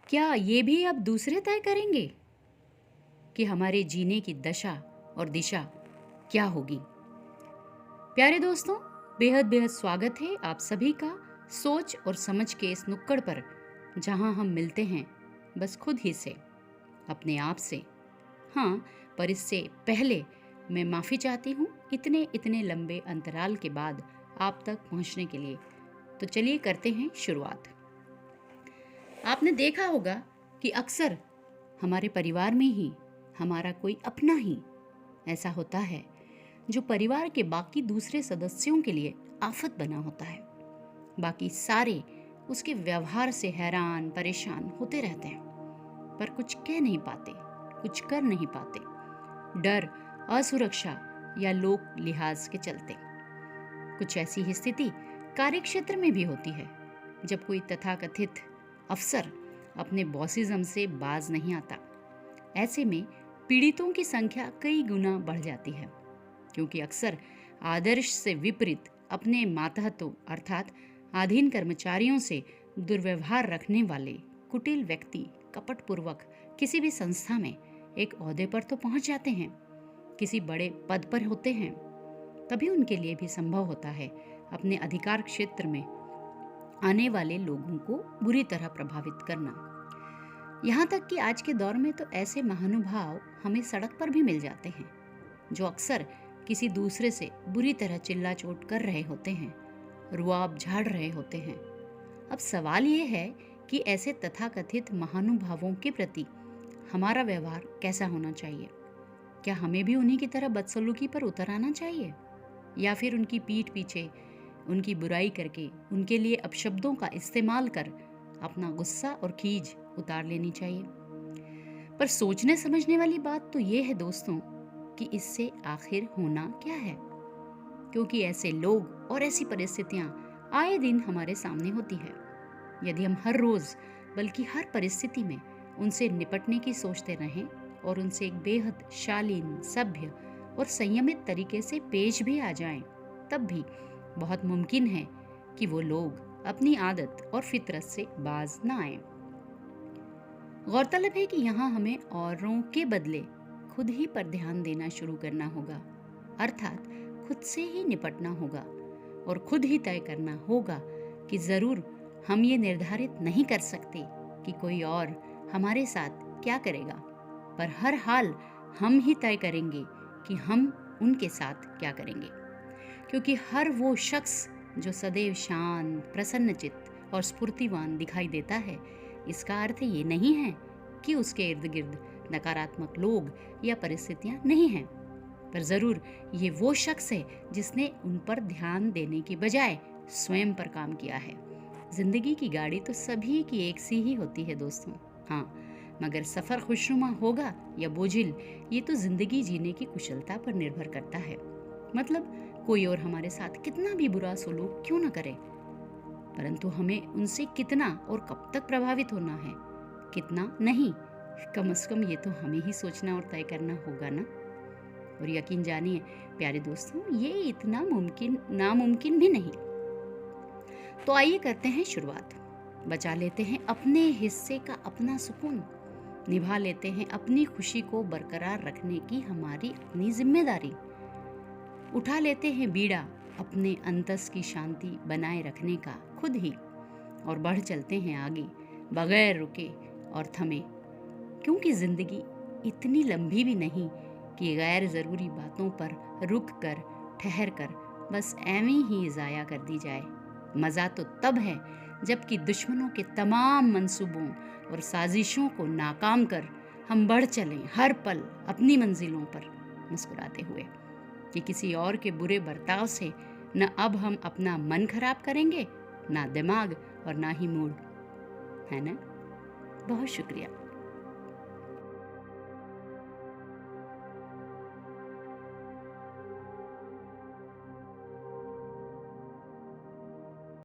क्या ये भी अब दूसरे तय करेंगे कि हमारे जीने की दशा और दिशा क्या होगी? प्यारे दोस्तों, बेहद बेहद स्वागत है आप सभी का सोच और समझ के इस नुक्कड़ पर, जहां हम मिलते हैं बस खुद ही से, अपने आप से। हाँ, पर इससे पहले मैं माफ़ी चाहती हूँ इतने इतने लंबे अंतराल के बाद आप तक पहुँचने के लिए। तो चलिए करते हैं शुरुआत। आपने देखा होगा कि अक्सर हमारे परिवार में ही हमारा कोई अपना ही ऐसा होता है जो परिवार के बाकी दूसरे सदस्यों के लिए आफत बना होता है। बाकी सारे उसके व्यवहार से हैरान परेशान होते रहते हैं, पर कुछ कह नहीं पाते, कुछ कर नहीं पाते, डर, असुरक्षा या लोक लिहाज के चलते। कुछ ऐसी ही स्थिति कार्यक्षेत्र में भी होती है, जब कोई तथाकथित अफसर अपने बॉसिज्म से बाज नहीं आता। ऐसे में पीड़ितों की संख्या कई गुना बढ़ जाती है, क्योंकि अक्सर आदर्श से विपरीत अपने मातहतों अर्थात अधीन कर्मचारियों से दुर्व्यवहार रखने वाले कुटिल व्यक्ति कपटपूर्वक किसी भी संस्था में एक ओहदे पर तो पहुंच जाते हैं, किसी बड़े पद पर होते हैं। तभी उनके लिए भी संभव होता है अपने अधिकार क्षेत्र में आने वाले लोगों को बुरी तरह प्रभावित करना। यहाँ तक कि आज के दौर में तो ऐसे महानुभाव हमें सड़क पर भी मिल जाते हैं, जो अक्सर किसी दूसरे से बुरी तरह चिल्ला चोट कर रहे होते हैं, रुआब झाड़ रहे होते हैं। अब सवाल ये है कि ऐसे तथाकथित महानुभावों के प्रति हमारा व्यवहार कैसा होना चाहिए? क्या हमें भी उन्हीं की तरह बदसलूकी पर उतर आना चाहिए, या फिर उनकी पीठ पीछे उनकी बुराई करके उनके लिए अपशब्दों का इस्तेमाल कर अपना गुस्सा और खीज उतार लेनी चाहिए? पर सोचने समझने वाली बात तो ये है दोस्तों कि इससे आखिर होना क्या है, क्योंकि ऐसे लोग और ऐसी परिस्थितियां आए दिन हमारे सामने होती है। यदि हम हर रोज बल्कि हर परिस्थिति में उनसे निपटने की सोचते रहें और उनसे एक बेहद शालीन, सभ्य और संयमित तरीके से पेश भी आ जाएं, तब भी बहुत मुमकिन है कि वो लोग अपनी आदत और फितरत से बाज ना आए। गौरतलब है कि यहाँ हमें औरों के बदले खुद ही पर ध्यान देना शुरू करना होगा, अर्थात खुद से ही निपटना होगा और खुद ही तय करना होगा कि जरूर हम ये निर्धारित नहीं कर सकते कि कोई और हमारे साथ क्या करेगा, पर हर हाल हम ही तय करेंगे कि हम उनके साथ क्या करेंगे। क्योंकि हर वो शख्स जो सदैव शांत, प्रसन्नचित्त और स्फूर्तिवान दिखाई देता है, इसका अर्थ ये नहीं है कि उसके इर्द गिर्द नकारात्मक लोग या परिस्थितियां नहीं हैं, पर जरूर ये वो शख्स है जिसने उन पर ध्यान देने की बजाय स्वयं पर काम किया है। जिंदगी की गाड़ी तो सभी की एक सी ही होती है दोस्तों, हाँ, मगर सफर खुशनुमा होगा या बोझिल, ये तो जिंदगी जीने की कुशलता पर निर्भर करता है। मतलब कोई और हमारे साथ कितना भी बुरा सलूक क्यों न करे, परंतु हमें उनसे कितना और कब तक प्रभावित होना है, कितना नहीं, कम से कम ये तो हमें ही सोचना और तय करना होगा ना। और यकीन जानिए प्यारे दोस्तों, ये इतना नामुमकिन भी नहीं। तो आइए करते हैं शुरुआत। बचा लेते हैं अपने हिस्से का अपना सुकून, निभा लेते हैं अपनी खुशी को बरकरार रखने की हमारी अपनी जिम्मेदारी, उठा लेते हैं बीड़ा अपने अंतस की शांति बनाए रखने का खुद ही, और बढ़ चलते हैं आगे बगैर रुके और थमे। क्योंकि जिंदगी इतनी लंबी भी नहीं कि गैर ज़रूरी बातों पर रुक कर ठहर कर बस ऐवें ही ज़ाया कर दी जाए। मज़ा तो तब है जबकि दुश्मनों के तमाम मंसूबों और साजिशों को नाकाम कर हम बढ़ चलें हर पल अपनी मंजिलों पर मुस्कुराते हुए, कि किसी और के बुरे बर्ताव से न अब हम अपना मन खराब करेंगे, ना दिमाग और ना ही मूड, है ना। बहुत शुक्रिया।